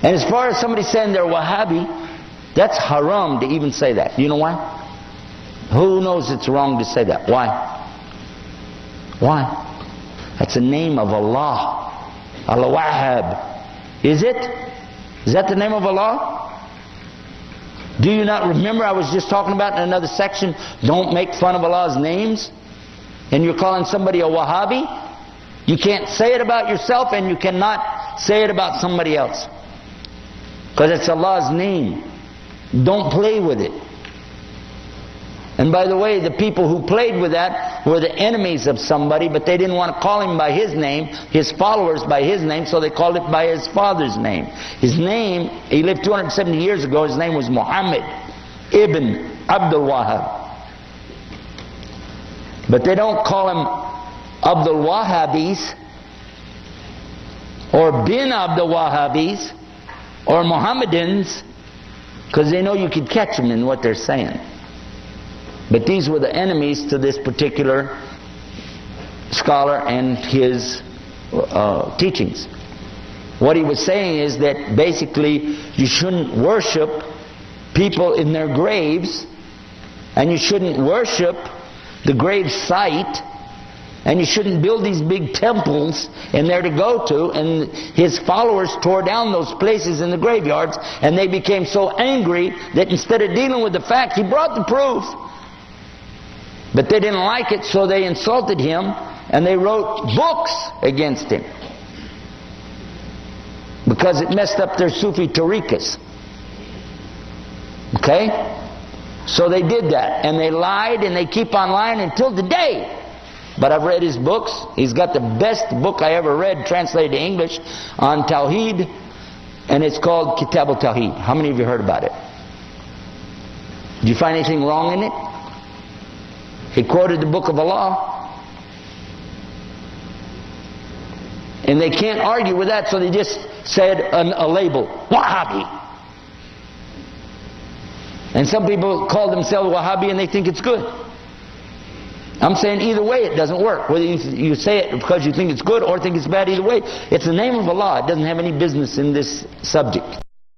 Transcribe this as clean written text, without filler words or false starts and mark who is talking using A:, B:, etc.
A: And as far as somebody saying they're Wahhabi, that's haram to even say that. You know why? Who knows it's wrong to say that? Why? Why? That's the name of Allah. Al-Wahhab. Is it? Is that the name of Allah? Do you not remember I was just talking about in another section, don't make fun of Allah's names? And you're calling somebody a Wahhabi? You can't say it about yourself, and you cannot say it about somebody else. Because it's Allah's name. Don't play with it. And by the way, the people who played with that were the enemies of somebody, but they didn't want to call him by his name, his followers by his name, so they called it by his father's name. His name, he lived 270 years ago, his name was Muhammad ibn Abdul Wahhab. But they don't call him Abdul Wahhabis, or bin Abdul Wahhabis, or Mohammedans, because they know you could catch them in what they're saying. But these were the enemies to this particular scholar and his teachings. What he was saying is that basically you shouldn't worship people in their graves, and you shouldn't worship the grave site, and you shouldn't build these big temples in there to go to. And his followers tore down those places in the graveyards, and they became so angry that instead of dealing with the fact, he brought the proof. But they didn't like it, so they insulted him, and they wrote books against him. Because it messed up their Sufi tariqas. Okay? So they did that, and they lied, and they keep on lying until today. But I've read his books. He's got the best book I ever read, translated to English, on Tawheed, and it's called Kitab al-Tawheed. How many of you heard about it? Did you find anything wrong in it? He quoted the book of Allah. And they can't argue with that, so they just said a label, Wahhabi. And some people call themselves Wahhabi and they think it's good. I'm saying either way it doesn't work. Whether you say it because you think it's good or think it's bad, either way, it's the name of Allah. It doesn't have any business in this subject.